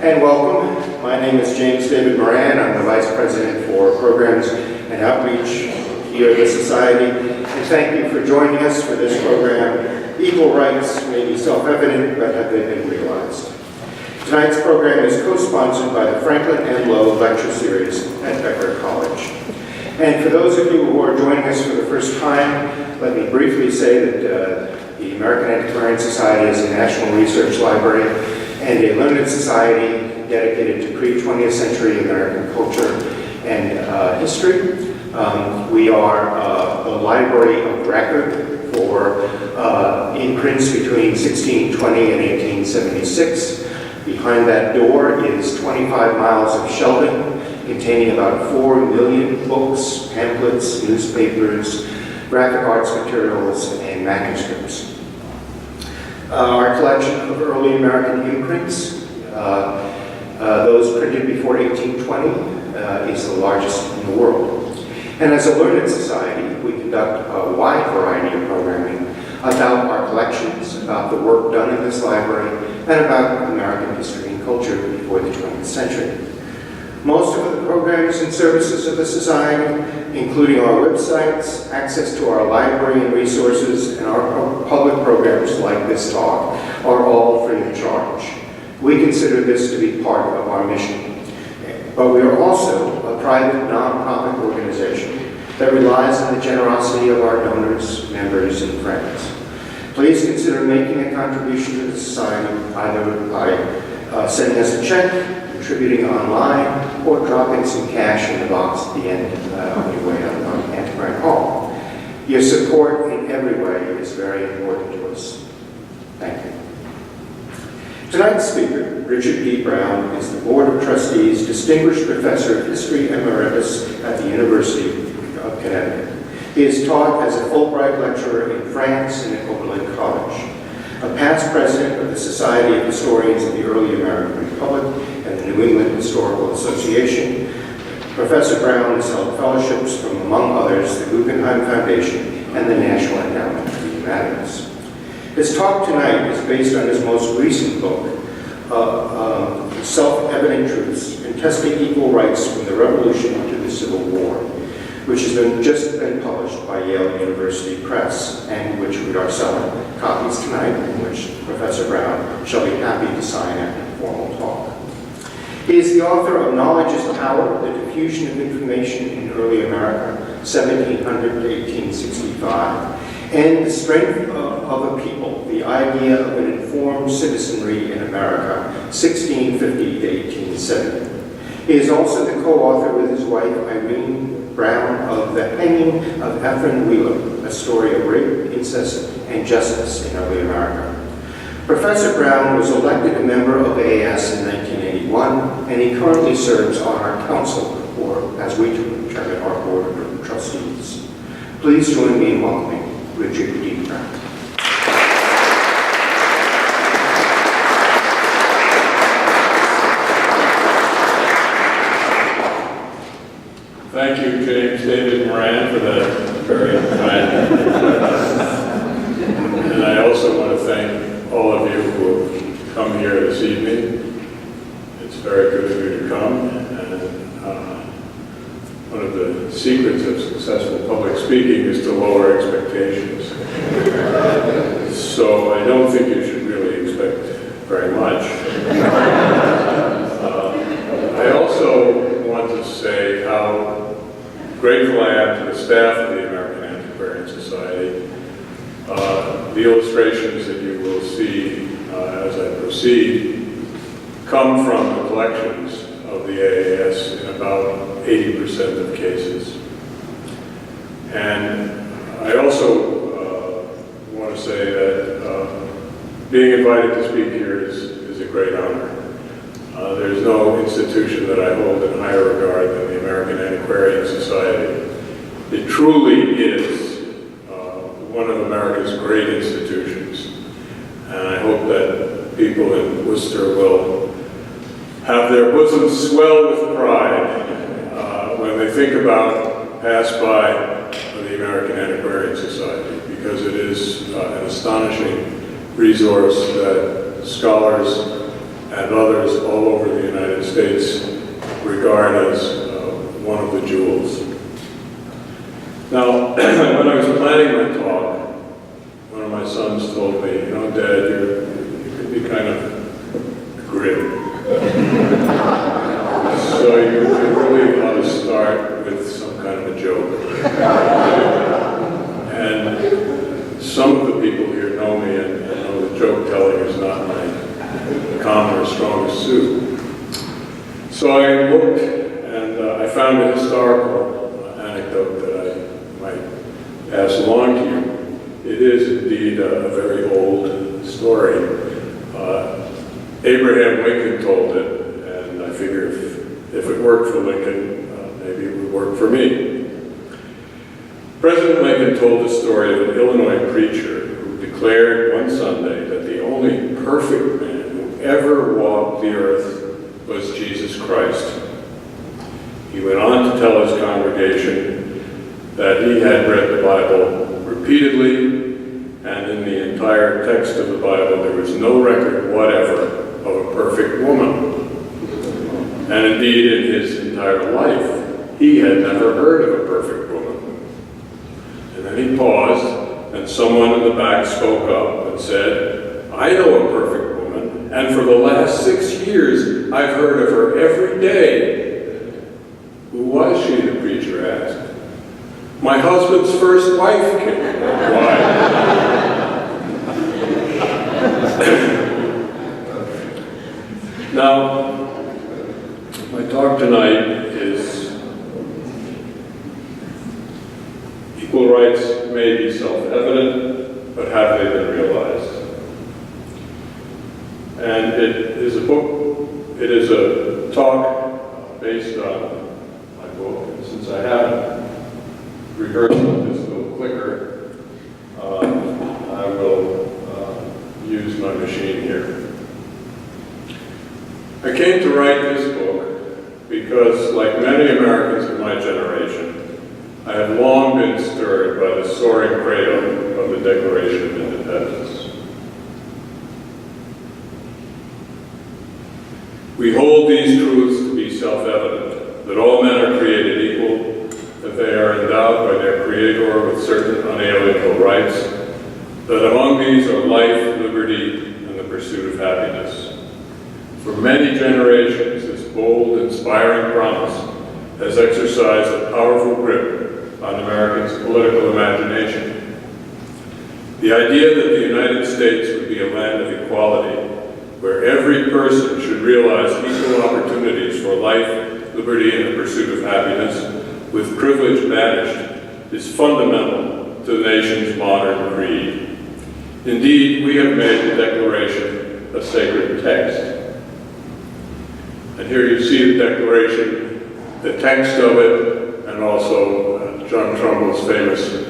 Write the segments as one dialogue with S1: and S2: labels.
S1: And welcome. My name is James David Moran. I'm the Vice President for Programs and Outreach here at the Society. And thank you for joining us for this program. Equal rights may be self-evident, but have they been realized? Tonight's program is co-sponsored by the Franklin M. Lowe Lecture Series at Becker College. And for those of you who are joining us for the first time, let me briefly say that the American Antiquarian Society is a national research library and a learned society dedicated to pre-20th century American culture and history. We are the library of record for imprints between 1620 and 1876. Behind that door is 25 miles of shelving containing about 4 million books, pamphlets, newspapers, graphic arts materials, and manuscripts. Our collection of early American imprints, those printed before 1820, is the largest in the world. And as a learned society, we conduct a wide variety of programming about our collections, about the work done in this library, and about American history and culture before the 20th century. Most of the programs and services of the Society, including our websites, access to our library and resources, and our public programs like this talk, are all free of charge. We consider this to be part of our mission. But we are also a private, non-profit organization that relies on the generosity of our donors, members, and friends. Please consider making a contribution to the Society either by sending us a check, contributing online, or dropping some cash in the box at the end on your way out on Antiquarian Hall. Your support in every way is very important to us. Thank you. Tonight's speaker, Richard D. Brown, is the Board of Trustees Distinguished Professor of History Emeritus at the University of Connecticut. He is taught as a Fulbright lecturer in France and at Oberlin College, a past president of the Society of Historians of the Early American Republic and the New England Historical Association. Professor Brown has held fellowships from, among others, the Guggenheim Foundation and the National Endowment for the Humanities. His talk tonight is based on his most recent book, Self-Evident Truths, Contesting Equal Rights from the Revolution to the Civil War, which has just been published by Yale University Press, and which we are selling copies tonight, in which Professor Brown shall be happy to sign after the formal talk. He is the author of Knowledge is Power, The Diffusion of Information in Early America, 1700 to 1865, and The Strength of a People, the Idea of an Informed Citizenry in America, 1650 to 1870. He is also the co-author with his wife, Irene Brown, of The Hanging of Ephraim Wheeler, a story of rape, incest, and justice in early America. Professor Brown was elected a member of AAS in 1981, and he currently serves on our council, or as we term it, our Board of Trustees. Please join me in welcoming Richard D. Brown.
S2: Thank you, James David Moran, for that very kind introduction. And I also want to thank all of you who have come here this evening. It's very good of you to come. And one of the secrets of successful public speaking is to lower expectations. So I don't think you should really expect very much. I also want to say how grateful I am to the staff of the American Antiquarian Society. The illustrations that you will see as I proceed come from the collections of the AAS in about 80% of cases. And I also want to say that being invited to speak here is a great honor. There's no institution that I hold in higher regard than the American Antiquarian Society. It truly is one of America's great institutions. And I hope that people in Worcester will have their bosoms swell with pride when they think about pass by of the American Antiquarian Society, because it is an astonishing resource that scholars and others all over the United States regard as one of the jewels. Now, when I was planning my talk, one of my sons told me, you know, Dad, you could be kind of grim. So you really ought to start with some kind of a joke. And some of the people here know me and know that joke telling is not my common or strongest suit. So I looked and I found a historical anecdote that I might pass along to you. It is indeed a very old story. Abraham Lincoln told it, and I figure if it worked for Lincoln, maybe it would work for me. President Lincoln told the story of an Illinois preacher who declared one Sunday that the only perfect man who ever walked the earth was Jesus Christ. He went on to tell his congregation that he had read the Bible repeatedly, and in the entire text of the Bible there was no record whatever of a perfect woman. And indeed, in his entire life, he had never heard of a perfect woman. And then he paused, and someone in the back spoke up and said, I know a perfect woman, and for the last 6 years, I've heard of her every day. Who was she, the preacher asked. My husband's first wife, kid. Why? Now, my talk tonight is equal rights may be self-evident, but have they been realized? And it is a talk based on my book. And since I haven't rehearsed with this little clicker, I will use my machine here. I came to write this book because, like many Americans of my generation, I have long been stirred by the soaring credo of the Declaration of Independence. We hold these truths to be self-evident, that all men are created equal, that they are endowed by their Creator with certain unalienable rights, that among these are life, liberty, and the pursuit of happiness. For many generations, this bold, inspiring promise has exercised a powerful grip on Americans' political imagination. The idea that the United States would be a land of equality, where every person should realize equal opportunities for life, liberty, and the pursuit of happiness, with privilege banished, is fundamental to the nation's modern creed. Indeed, we have made the Declaration a sacred text. And here you see the Declaration, the text of it, and also John Trumbull's famous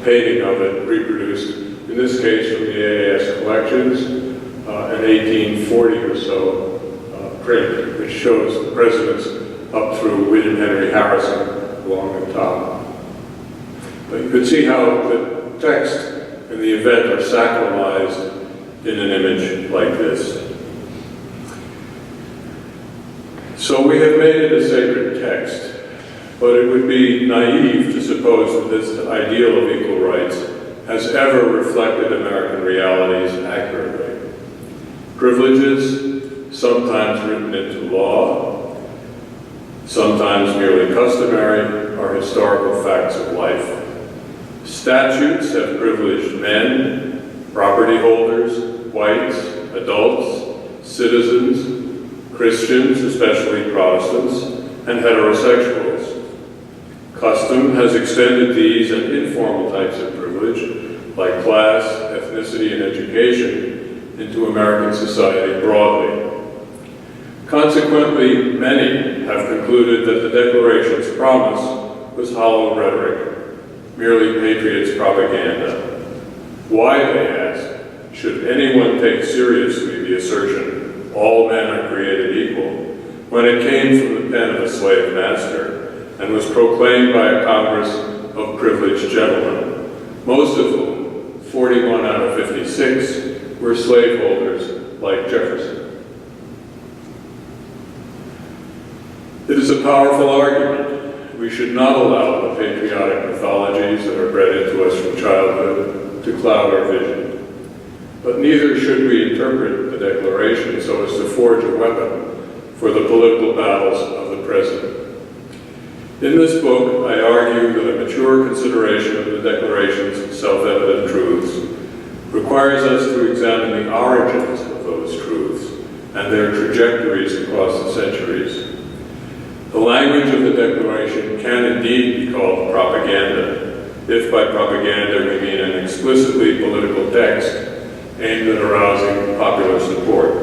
S2: painting of it, reproduced, in this case from the AAS collections, an 1840 or so print, which shows the presidents up through William Henry Harrison along the top. But you can see how the text and the event are sacralized in an image like this. So we have made it a sacred text, but it would be naive to suppose that this ideal of equal rights has ever reflected American realities accurately. Privileges, sometimes written into law, sometimes merely customary, are historical facts of life. Statutes have privileged men, property holders, whites, adults, citizens, Christians, especially Protestants, and heterosexuals. Custom has extended these and informal types of privilege, like class, ethnicity, and education, into American society broadly. Consequently, many have concluded that the Declaration's promise was hollow rhetoric, merely patriots' propaganda. Why, they ask, should anyone take seriously the assertion all men are created equal, when it came from the pen of a slave master and was proclaimed by a Congress of privileged gentlemen, most of whom, 41 out of 56, were slaveholders like Jefferson? powerful argument. We should not allow the patriotic mythologies that are bred into us from childhood to cloud our vision. But neither should we interpret the Declaration so as to forge a weapon for the political battles of the present. In this book, I argue that a mature consideration of the Declaration's self-evident truths requires us to examine the origins of those truths and their trajectories across the centuries. The language of the Declaration can indeed be called propaganda, if by propaganda we mean an explicitly political text aimed at arousing popular support.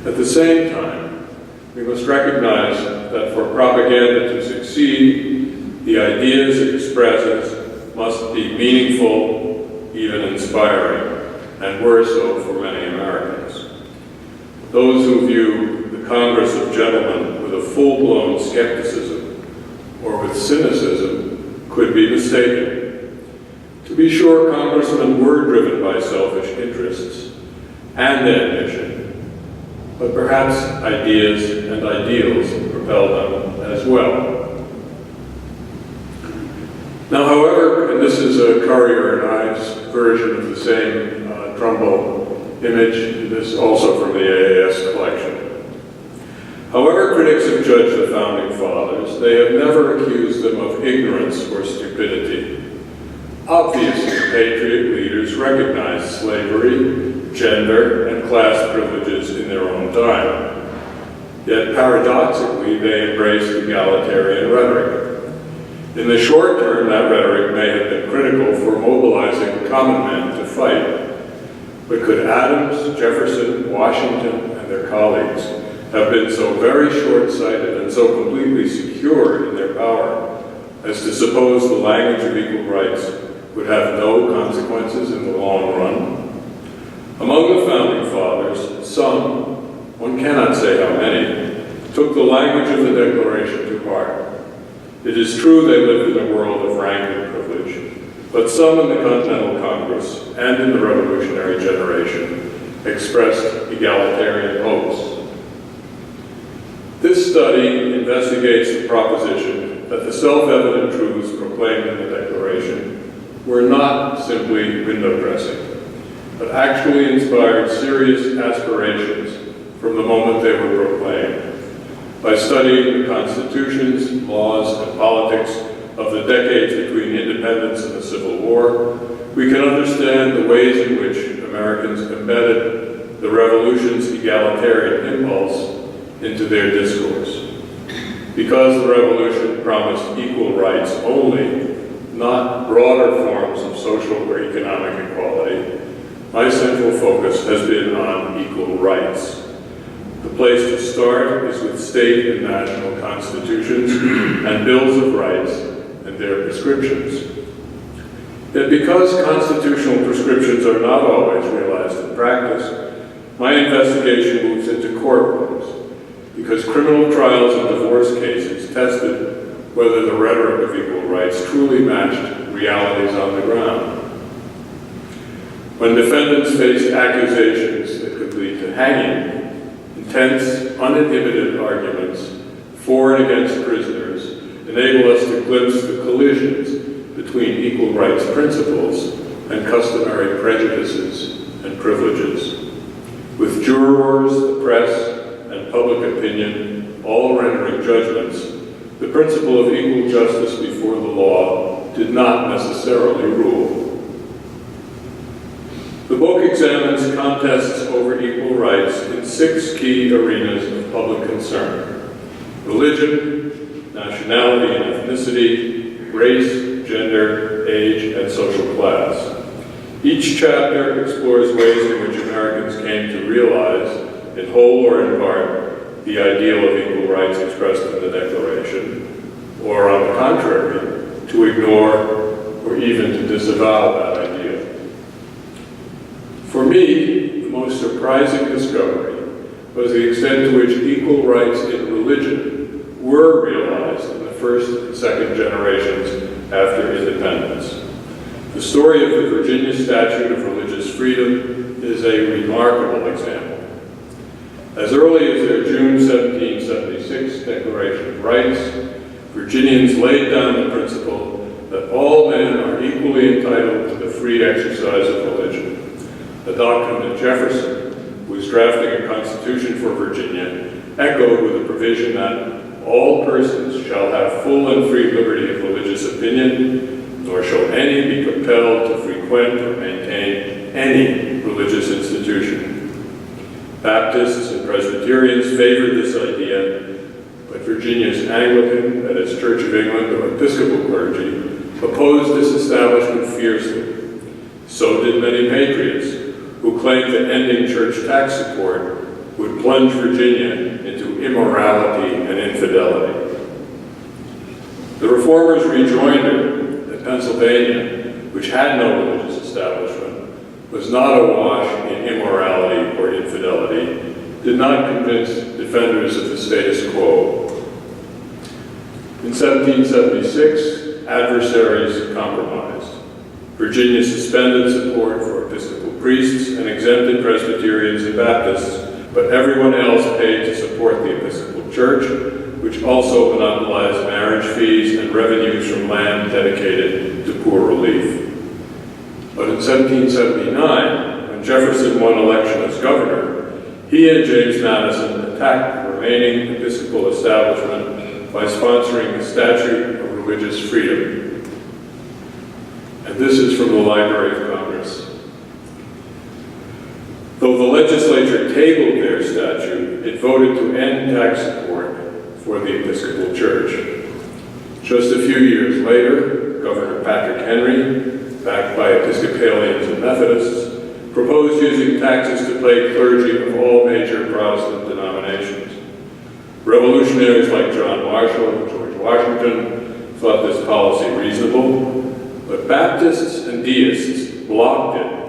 S2: At the same time, we must recognize that for propaganda to succeed, the ideas it expresses must be meaningful, even inspiring, and were so for many Americans. Those who view the Congress of Gentlemen with a full-blown skepticism or with cynicism could be mistaken. To be sure, congressmen were driven by selfish interests and ambition, but perhaps ideas and ideals propelled them as well. Now, however, and this is a Currier and Ives version of the same Trumbull image, this also from the AAS collection. However critics have judged the Founding Fathers, they have never accused them of ignorance or stupidity. Obviously, patriot leaders recognized slavery, gender, and class privileges in their own time. Yet paradoxically, they embraced egalitarian rhetoric. In the short term, that rhetoric may have been critical for mobilizing common men to fight. But could Adams, Jefferson, Washington, and their colleagues have been so very short-sighted and so completely secure in their power as to suppose the language of equal rights would have no consequences in the long run? Among the Founding Fathers, some, one cannot say how many, took the language of the Declaration to heart. It is true they lived in a world of rank and privilege, but some in the Continental Congress and in the revolutionary generation expressed egalitarian hopes. This study investigates the proposition that the self-evident truths proclaimed in the Declaration were not simply window dressing, but actually inspired serious aspirations from the moment they were proclaimed. By studying the constitutions, laws, and politics of the decades between independence and the Civil War, we can understand the ways in which Americans embedded the revolution's egalitarian impulse into their discourse. Because the revolution promised equal rights only, not broader forms of social or economic equality, my central focus has been on equal rights. The place to start is with state and national constitutions and bills of rights and their prescriptions. Yet because constitutional prescriptions are not always realized in practice, my investigation moves into courtrooms, because criminal trials and divorce cases tested whether the rhetoric of equal rights truly matched realities on the ground. When defendants faced accusations that could lead to hanging, intense, uninhibited arguments for and against prisoners enable us to glimpse the collisions between equal rights principles and customary prejudices and privileges. With jurors, the press, and public opinion all rendering judgments, the principle of equal justice before the law did not necessarily rule. The book examines contests over equal rights in 6 key arenas of public concern: religion, nationality and ethnicity, race, gender, age, and social class. Each chapter explores ways in which Americans came to realize, in whole or in part, the ideal of equal rights expressed in the Declaration, or on the contrary, to ignore or even to disavow that idea. For me, the most surprising discovery was the extent to which equal rights in religion were realized in the first and second generations after independence. The story of the Virginia Statute of Religious Freedom is a remarkable example. As early as their June 17, 1776 Declaration of Rights, Virginians laid down the principle that all men are equally entitled to the free exercise of religion, a doctrine that Jefferson, who was drafting a constitution for Virginia, echoed with a provision that all persons shall have full and free liberty of religious opinion, nor shall any be compelled to frequent or maintain any religious institution. Baptists and Presbyterians favored this idea, but Virginia's Anglican, that is Church of England or Episcopal clergy, opposed this establishment fiercely. So did many patriots, who claimed that ending church tax support would plunge Virginia into immorality and infidelity. The Reformers' rejoinder that Pennsylvania, which had no religious establishment, was not awash in immorality or infidelity, did not convince defenders of the status quo. In 1776, adversaries compromised. Virginia suspended support for Episcopal priests and exempted Presbyterians and Baptists, but everyone else paid to support the Episcopal Church, which also monopolized marriage fees and revenues from land dedicated to poor relief. But in 1779, when Jefferson won election as governor, he and James Madison attacked the remaining Episcopal establishment by sponsoring the Statute of Religious Freedom. And this is from the Library of Congress. Though the legislature tabled their statute, it voted to end tax support for the Episcopal Church. Just a few years later, Governor Patrick Henry, backed by Episcopalians and Methodists, proposed using taxes to pay clergy of all major Protestant denominations. Revolutionaries like John Marshall and George Washington thought this policy reasonable, but Baptists and deists blocked it.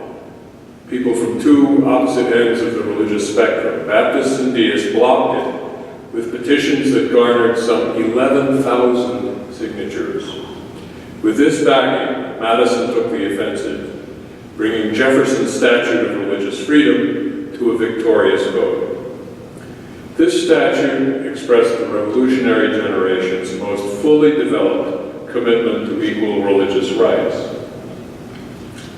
S2: People from two opposite ends of the religious spectrum, Baptists and deists, blocked it with petitions that garnered some 11,000 signatures. With this backing, Madison took the offensive, bringing Jefferson's Statute of Religious Freedom to a victorious vote. This statute expressed the revolutionary generation's most fully developed commitment to equal religious rights.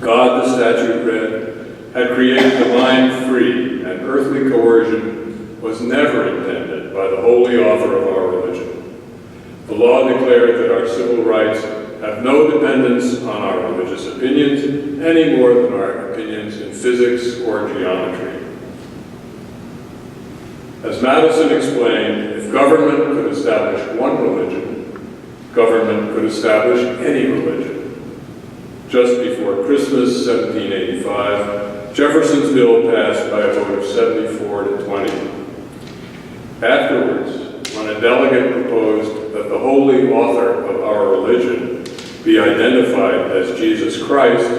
S2: God, the statute read, had created the mind free, and earthly coercion was never intended by the holy author of our religion. The law declared that our civil rights have no dependence on our religious opinions any more than our opinions in physics or geometry. As Madison explained, if government could establish one religion, government could establish any religion. Just before Christmas 1785, Jefferson's bill passed by a vote of 74 to 20. Afterwards, when a delegate proposed that the holy author of our religion be identified as Jesus Christ,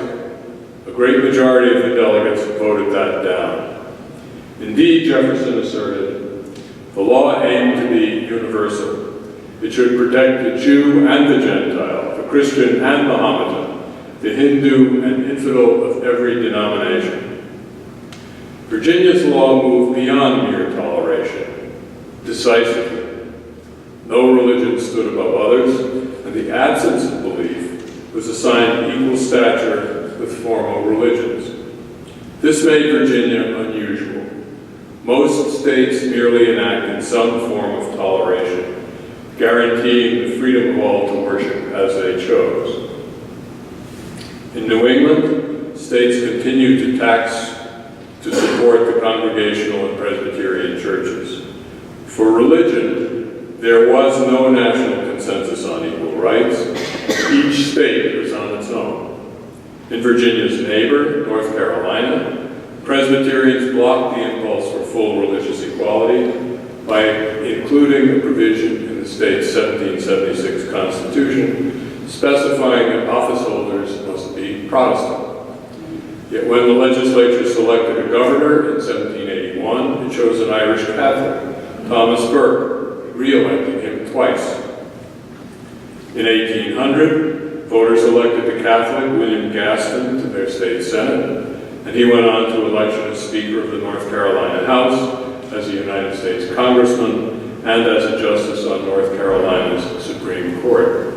S2: a great majority of the delegates voted that down. Indeed, Jefferson asserted, the law aimed to be universal. It should protect the Jew and the Gentile, the Christian and Mohammedan, the Hindu and infidel of every denomination. Virginia's law moved beyond mere toleration, decisively. No religion stood above others, and the absence of belief was assigned equal stature with formal religions. This made Virginia unusual. Most states merely enacted some form of toleration, guaranteeing the freedom of all to worship as they chose. In New England, states continued to tax to support the Congregational and Presbyterian churches. For religion, there was no national consensus on equal rights. Each state was on its own. In Virginia's neighbor, North Carolina, Presbyterians blocked the impulse for full religious equality by including a provision in the state's 1776 Constitution specifying that office holders must be Protestant. Yet when the legislature selected a governor in 1781, it chose an Irish Catholic, Thomas Burke, re-electing him twice. In 1800, voters elected the Catholic William Gaston to their state senate, and he went on to election as Speaker of the North Carolina House, as a United States Congressman, and as a justice on North Carolina's Supreme Court.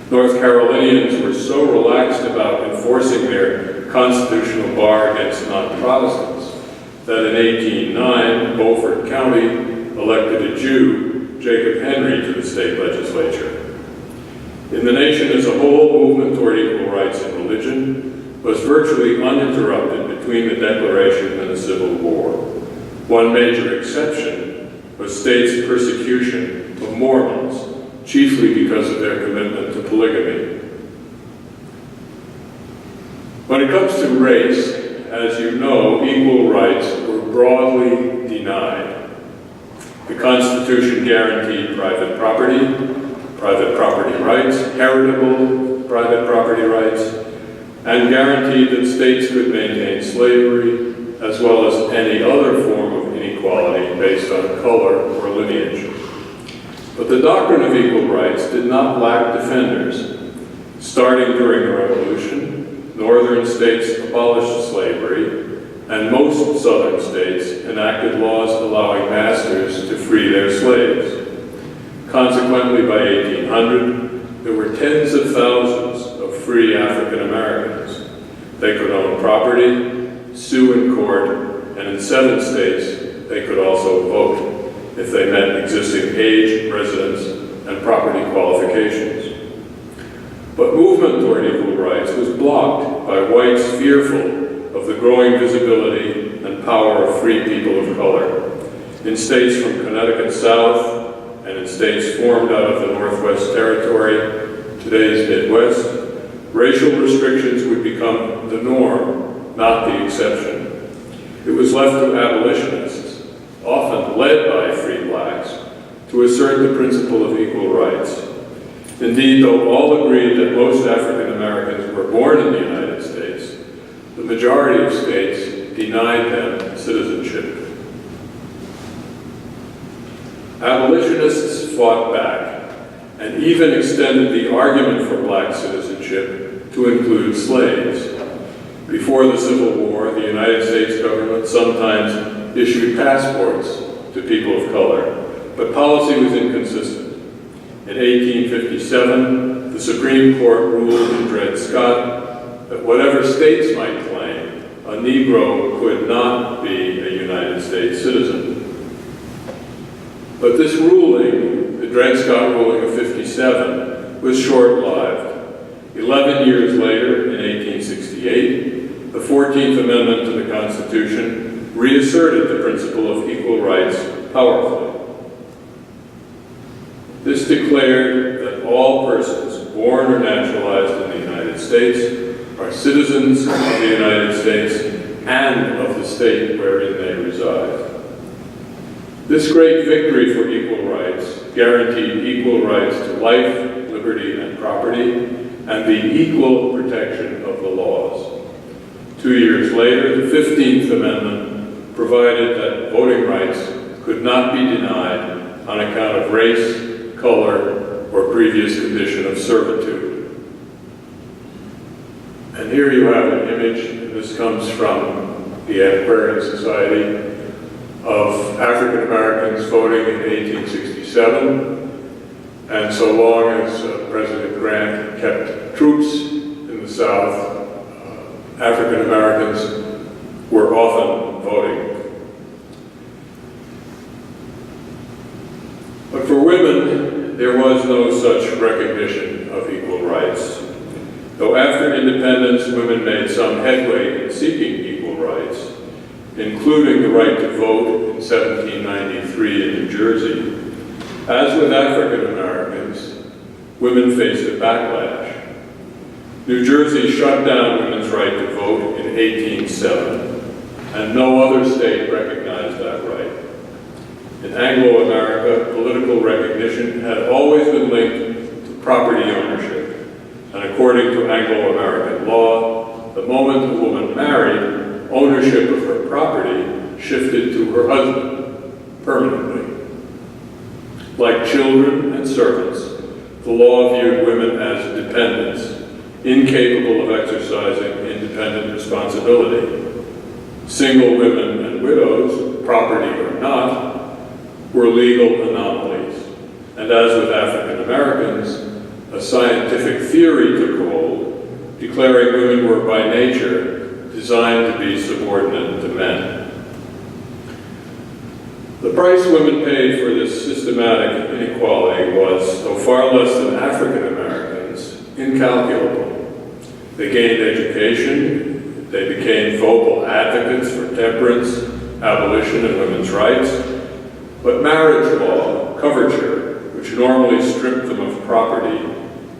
S2: North Carolinians were so relaxed about enforcing their constitutional bar against non-Protestants that in 1809, Beaufort County elected a Jew, Jacob Henry, to the state legislature. In the nation as a whole, movement toward equal rights in religion was virtually uninterrupted between the Declaration and the Civil War. One major exception was states' persecution of Mormons, chiefly because of their commitment to polygamy. When it comes to race, as you know, equal rights were broadly denied. The Constitution guaranteed private property rights, heritable private property rights, and guaranteed that states could maintain slavery as well as any other form of inequality based on color or lineage. But the doctrine of equal rights did not lack defenders. Starting during the Revolution, northern states abolished slavery, and most southern states enacted laws allowing masters to free their slaves. Consequently, by 1800, there were tens of thousands of free African Americans. They could own property, sue in court, and in 7 states, they could also vote if they met existing age, residence, and property qualifications. But movement toward equal rights was blocked by whites fearful of the growing visibility and power of free people of color. In states from Connecticut south, and in states formed out of the Northwest Territory, today's Midwest, racial restrictions would become the norm, not the exception. It was left to abolitionists, often led by free blacks, to assert the principle of equal rights. Indeed, though all agreed that most African Americans were born in the United States, the majority of states denied them citizenship. Abolitionists fought back and even extended the argument for black citizenship to include slaves. Before the Civil War, the United States government sometimes issued passports to people of color, but policy was inconsistent. In 1857, the Supreme Court ruled in Dred Scott that whatever states might claim, a Negro could not be a United States citizen. But this ruling, the Dred Scott ruling of '57, was short-lived. 11 years later, in 1868, the 14th Amendment to the Constitution reasserted the principle of equal rights powerfully. This declared that all persons born or naturalized in the United States are citizens of the United States and of the state wherein they reside. This great victory for equal rights guaranteed equal rights to life, liberty, and property, and the equal protection of the laws. 2 years later, the 15th Amendment provided that voting rights could not be denied on account of race, color, or previous condition of servitude. And here you have an image, and this comes from the Antiquarian Society, of African Americans voting in 1867, and so long as President Grant kept troops in the South, African Americans were often voting. But for women, there was no such recognition of equal rights. Though after independence, women made some headway in seeking equal rights, including the right to vote in 1793 in New Jersey. As with African Americans, women faced a backlash. New Jersey shut down women's right to vote in 1807, and no other state recognized that right. In Anglo-America, political recognition had always been linked to property ownership, and according to Anglo-American law, the moment a woman married, ownership of her property shifted to her husband permanently. Like children and servants, the law viewed women as dependents, incapable of exercising independent responsibility. Single women and widows, property or not, were legal anomalies. And as with African Americans, a scientific theory took hold, declaring women were by nature designed to be subordinate to men. The price women paid for this systematic inequality was, though far less than African Americans, incalculable. They gained education, they became vocal advocates for temperance, abolition, and women's rights, but marriage law, coverture, which normally stripped them of property,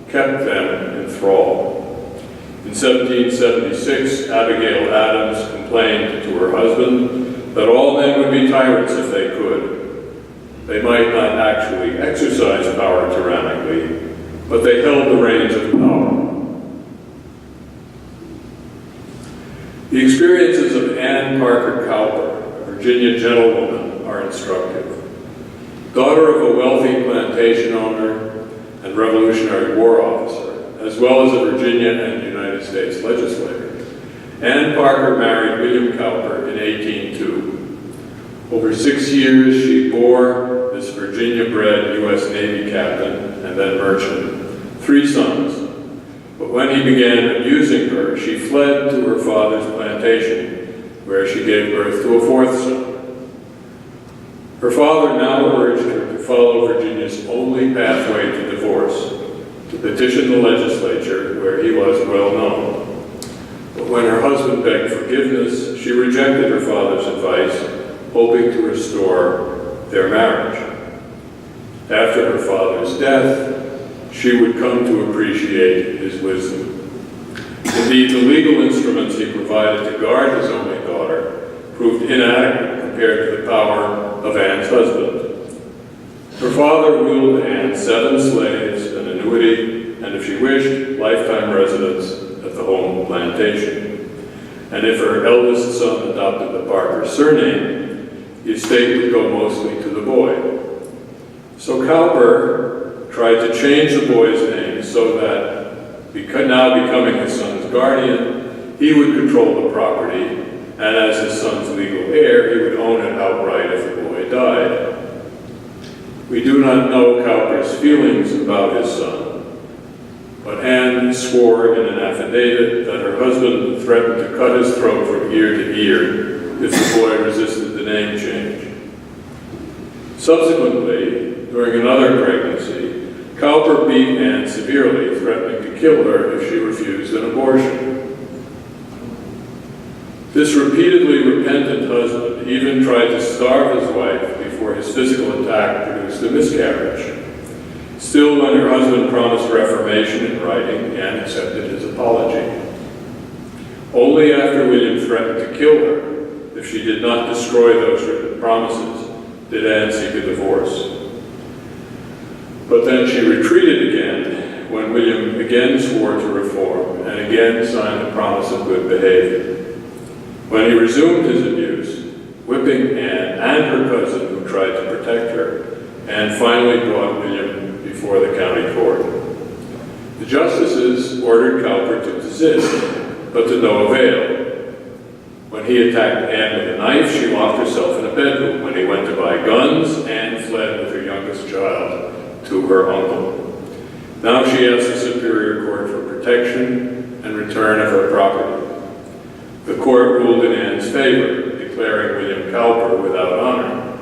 S2: kept them in thrall. In 1776, Abigail Adams complained to her husband that all men would be tyrants if they could. They might not actually exercise power tyrannically, but they held the reins of power. The experiences of Anne Parker Cowper, a Virginia gentlewoman, are instructive. Daughter of a wealthy plantation owner and Revolutionary War officer, as well as a Virginia and United States legislator, Anne Parker married William Cowper in 1802. Over 6 years, she bore this Virginia-bred U.S. Navy captain and then merchant 3 sons. But when he began abusing her, she fled to her father's plantation, where she gave birth to a 4th son. Her father now urged her to follow Virginia's only pathway to divorce, to petition the legislature, where he was well known. But when her husband begged forgiveness, she rejected her father's advice, hoping to restore their marriage. After her father's death, she would come to appreciate his wisdom. Indeed, the legal instruments he provided to guard his only daughter proved inadequate compared to the power of Anne's husband. Her father willed Anne 7 slaves, an annuity, and if she wished, lifetime residence at the home plantation. And if her eldest son adopted the Parker surname, the estate would go mostly to the boy. So Cowper tried to change the boy's name so that, now becoming his son's guardian, he would control the property, and as his son's legal heir, he would own it outright if the boy died. We do not know Cowper's feelings about his son, but Anne swore in an affidavit that her husband threatened to cut his throat from ear to ear if the boy resisted the name change. Subsequently, during another pregnancy, Cowper beat Anne severely, threatening to kill her if she refused an abortion. This repeatedly repentant husband even tried to starve his wife before his physical attack produced a miscarriage. Still, when her husband promised reformation in writing, Anne accepted his apology. Only after William threatened to kill her, if she did not destroy those written promises, did Anne seek a divorce. But then she retreated again when William again swore to reform and again signed a promise of good behavior. When he resumed his abuse, whipping Anne and her cousin who tried to protect her, Anne finally brought William before the county court. The justices ordered Cowper to desist, but to no avail. When he attacked Anne with a knife, she locked herself in a bedroom. When he went to buy guns, Anne fled with her youngest child to her uncle. Now she asked the Superior Court for protection and return of her property. The court ruled in Anne's favor, declaring William Cowper without honor.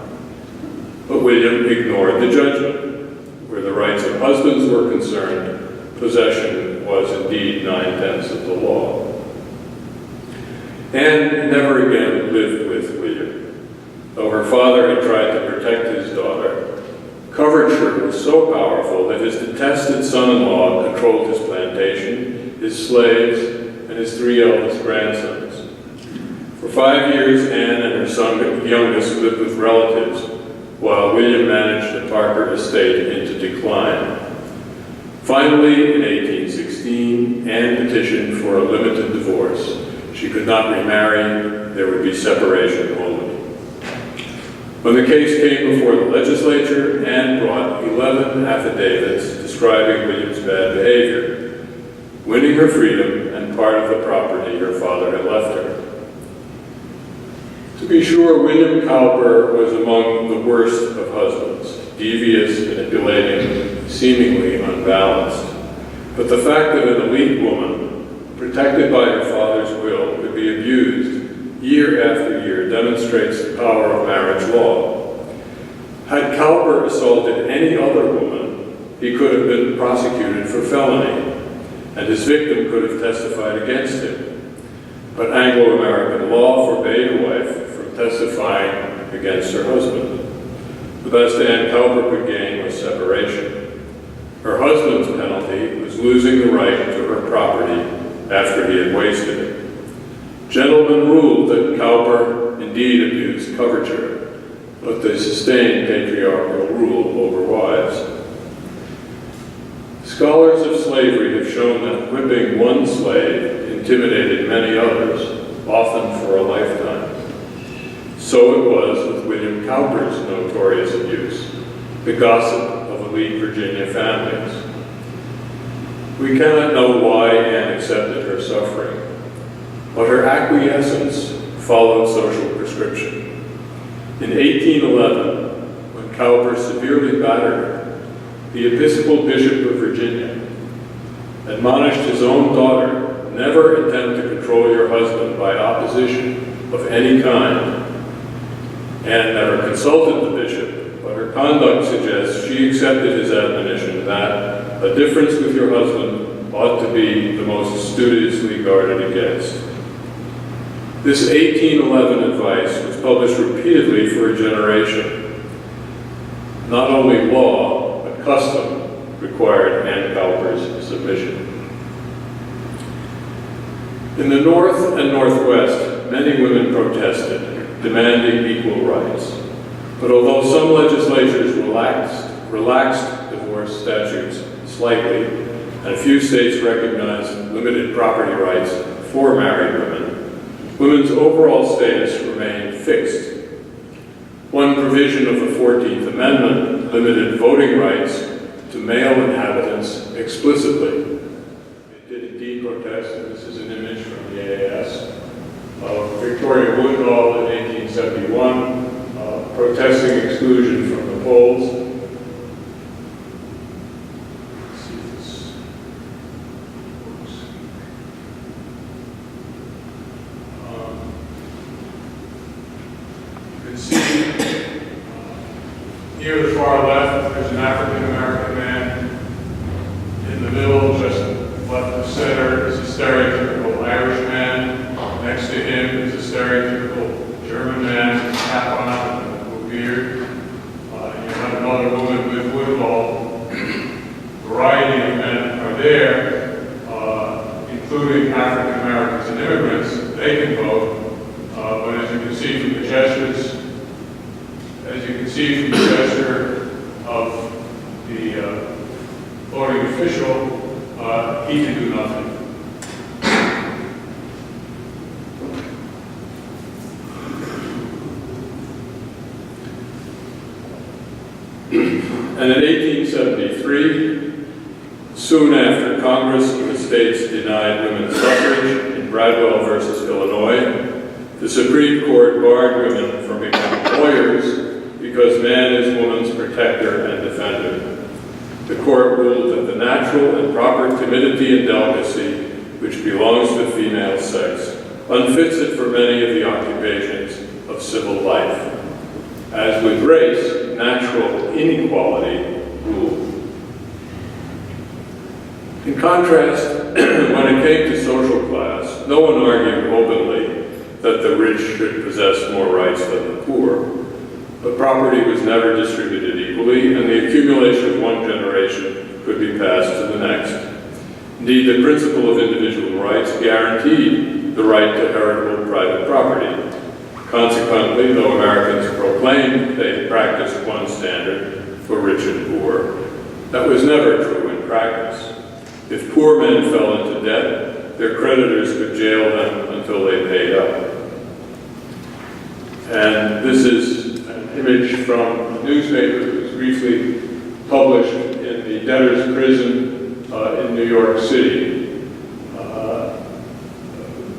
S2: But William ignored the judgment. Where the rights of husbands were concerned, possession was indeed 9/10 of the law. Anne never again lived with William. Though her father had tried to protect his daughter, coverture was so powerful that his detested son-in-law controlled his plantation, his slaves, and his 3 eldest grandsons. For 5 years, Anne and her youngest lived with relatives, while William managed the Parker estate into decline. Finally, in 1816, Anne petitioned for a limited divorce. She could not remarry, there would be separation only. When the case came before the legislature, Anne brought 11 affidavits describing William's bad behavior, winning her freedom and part of the property her father had left her. To be sure, William Cowper was among the worst of husbands, devious, manipulating, seemingly unbalanced. But the fact that an elite woman, protected by her father's will, could be abused year after year demonstrates the power of marriage law. Had Cowper assaulted any other woman, he could have been prosecuted for felony, and his victim could have testified against him. But Anglo-American law forbade a wife from testifying against her husband. The best Anne Cowper could gain was separation. Her husband's penalty was losing the right to her property after he had wasted it. Gentlemen ruled that Cowper indeed abused coverture, but they sustained patriarchal rule over wives. Scholars of slavery have shown that whipping one slave intimidated many others, often for a lifetime. So it was with William Cowper's notorious abuse, the gossip of elite Virginia families. We cannot know why Anne accepted her suffering, but her acquiescence followed social prescription. In 1811, when Cowper severely battered her, the Episcopal Bishop of Virginia admonished his own daughter, never attempt to control your husband by opposition of any kind. Anne never consulted the bishop, but her conduct suggests she accepted his admonition that a difference with your husband ought to be the most studiously guarded against. This 1811 advice was published repeatedly for a generation. Not only law, but custom required Anne Cowper's submission. In the North and Northwest, many women protested, demanding equal rights. But although some legislatures relaxed divorce statutes slightly, and a few states recognized limited property rights for married women, women's overall status remained fixed. One provision of the 14th Amendment limited voting rights to male inhabitants explicitly. They did indeed protest, and this is an image from the AAS of Victoria Woodhull in 1871, protesting exclusion from the polls. Let's see if this works. You can see near the far left, there's an African-American man. In the middle, just left of center, is a stereotypical Irish man. Next to him is a stereotypical German man, with a cap on and a beard. And you have another woman with Woodhull. Variety of men are there, including African Americans and immigrants. They can vote, but as you can see from the gestures, gesture of the voting official, he can do nothing. And in 1873, soon after Congress of the states denied women's suffrage in Bradwell versus Illinois, the Supreme Court barred women from becoming lawyers because man is woman's protector and defender. The court ruled that the natural and proper timidity and delicacy which belongs to female sex unfits it for many of the occupations of civil life. As with race, natural inequality ruled. In contrast, when it came to social class, no one argued openly that the rich should possess more rights than the poor. But property was never distributed equally, and the accumulation of one generation could be passed to the next. Indeed, the principle of individual rights guaranteed the right to heritable private property. Consequently, though Americans proclaimed they practiced one standard for rich and poor, that was never true in practice. If poor men fell into debt, their creditors could jail them until they paid up. And this is an image from a newspaper that was briefly published in the debtor's prison in New York City.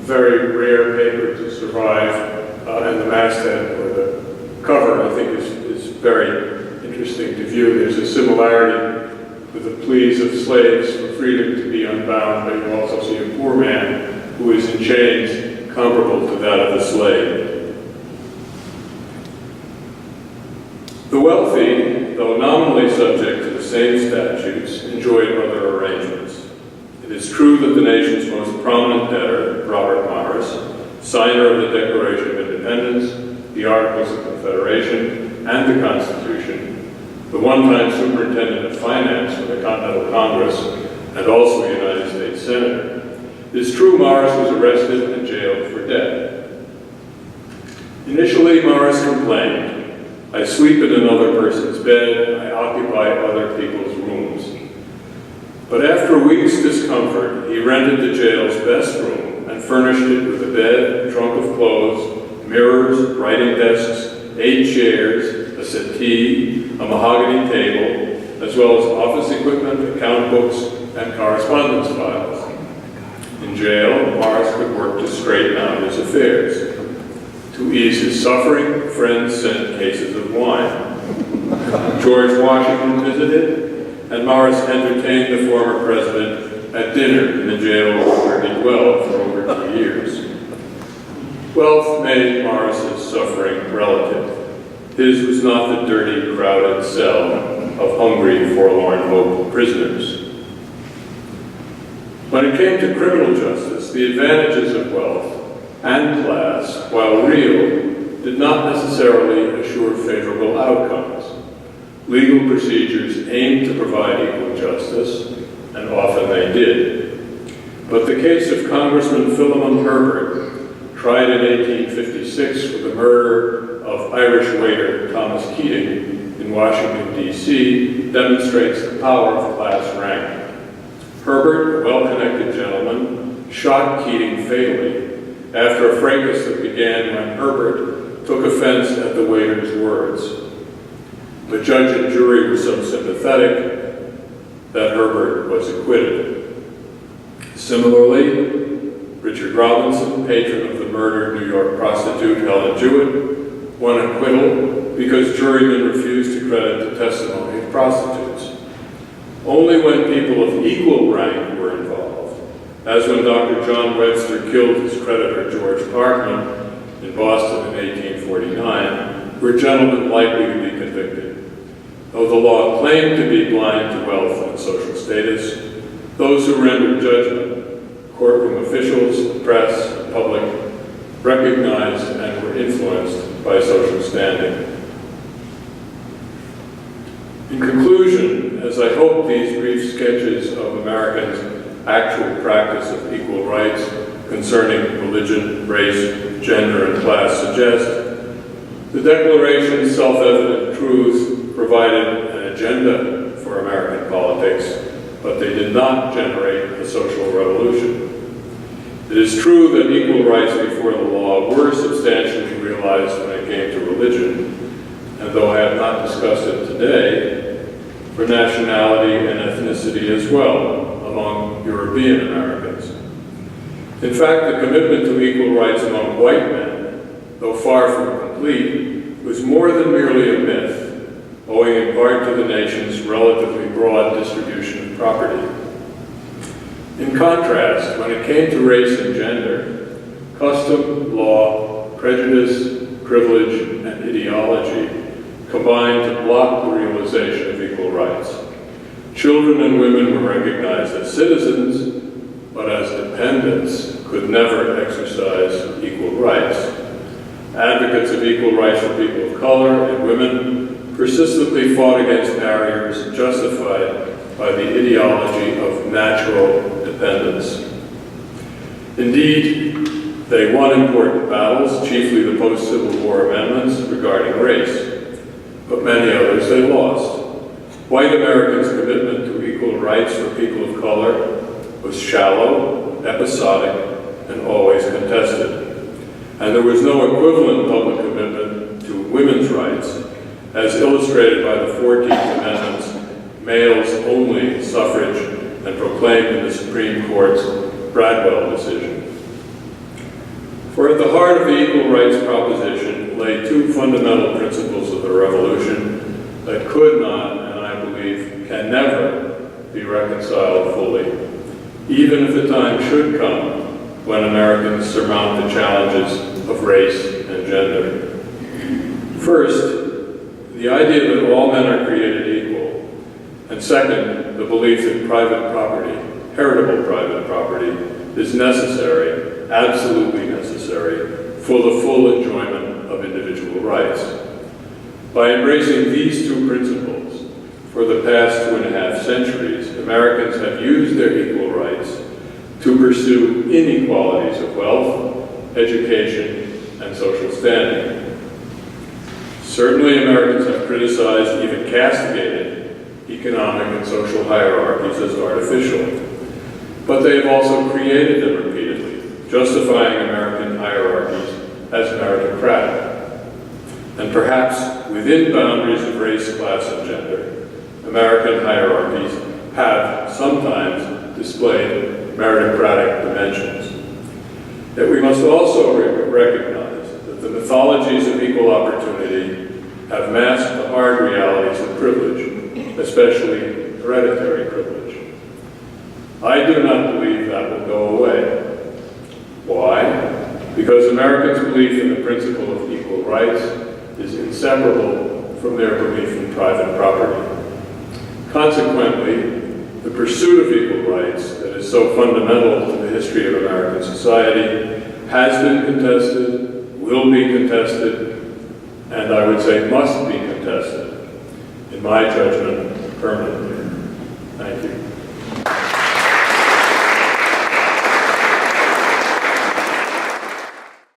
S2: Very rare paper to survive and the masthead, or the cover, I think is very interesting to view. There's a similarity with the pleas of slaves for freedom to be unbound, but you also see a poor man who is in chains comparable to that of the slave. The wealthy, though nominally subject to the same statutes, enjoyed other arrangements. It is true that the nation's most prominent debtor, Robert Morris, signer of the Declaration of Independence, the Articles of Confederation, and the Constitution, the one-time superintendent of finance for the Continental Congress, and also a United States Senator. It is true Morris was arrested and jailed for debt. Initially, Morris complained, "I sleep in another person's bed, I occupy other people's rooms." But after a week's discomfort, he rented the jail's best room and furnished it with a bed, trunk of clothes, mirrors, writing desks, 8 chairs, a settee, a mahogany table, as well as office equipment, account books, and correspondence files. In jail, Morris could work to straighten out his affairs. To ease his suffering, friends sent cases of wine. George Washington visited, and Morris entertained the former president at dinner in the jail where he dwelled for over 2 years. Wealth made Morris's suffering relative. His was not the dirty, crowded cell of hungry, forlorn hope prisoners. When it came to criminal justice, the advantages of wealth and class, while real, did not necessarily assure favorable outcomes. Legal procedures aimed to provide equal justice, and often they did. But the case of Congressman Philemon Herbert, tried in 1856 for the murder of Irish waiter Thomas Keating in Washington, D.C., demonstrates the power of class rank. Herbert, a well-connected gentleman, shot Keating fatally after a fracas that began when Herbert took offense at the waiter's words. The judge and jury were so sympathetic that Herbert was acquitted. Similarly, Richard Robinson, patron of the murdered New York prostitute Helen Jewett, won acquittal because jurymen refused to credit the testimony of prostitutes. Only when people of equal rank were involved, as when Dr. John Webster killed his creditor George Parkman in Boston in 1849, were gentlemen likely to be convicted. Though the law claimed to be blind to wealth and social status, those who rendered judgment, courtroom officials, the press, the public, recognized and were influenced by social standing. In conclusion, as I hope these brief sketches of Americans' actual practice of equal rights concerning religion, race, gender, and class suggest, the Declaration's self-evident truths provided an agenda for American politics, but they did not generate a social revolution. It is true that equal rights before the law were substantially realized when it came to religion, and though I have not discussed it today, for nationality and ethnicity as well among European Americans. In fact, the commitment to equal rights among white men, though far from complete, was more than merely a myth, owing in part to the nation's relatively broad distribution of property. In contrast, when it came to race and gender, custom, law, prejudice, privilege, and ideology combined to block the realization of equal rights. Children and women were recognized as citizens, but as dependents could never exercise equal rights. Advocates of equal rights for people of color and women persistently fought against barriers justified by the ideology of natural dependence. Indeed, they won important battles, chiefly the post-Civil War amendments regarding race, but many others they lost. White Americans' commitment to equal rights for people of color was shallow, episodic, and always contested. And there was no equivalent public commitment to women's rights, as illustrated by the 14th Amendment's males-only suffrage and proclaimed in the Supreme Court's Bradwell decision. For at the heart of the equal rights proposition lay two fundamental principles of the revolution that could not, and I believe can never, be reconciled fully, even if the time should come when Americans surmount the challenges of race and gender. First, the idea that all men are created equal, and second, the belief that private property, heritable private property, is necessary, absolutely necessary, for the full enjoyment of individual rights. By embracing these two principles, for the past 2.5 centuries, Americans have used their equal rights to pursue inequalities of wealth, education, and social standing. Certainly, Americans have criticized, even castigated, economic and social hierarchies as artificial. But they have also created them repeatedly, justifying American hierarchies as meritocratic. And perhaps within boundaries of race, class, and gender, American hierarchies have sometimes displayed meritocratic dimensions. Yet we must also recognize that the mythologies of equal opportunity have masked the hard realities of privilege, especially hereditary privilege. I do not believe that will go away. Why? Because Americans' belief in the principle of equal rights is inseparable from their belief in private property. Consequently, the pursuit of equal rights that is so fundamental to the history of American society has been contested, will be contested, and I would say must be contested, in my judgment, permanently. Thank you.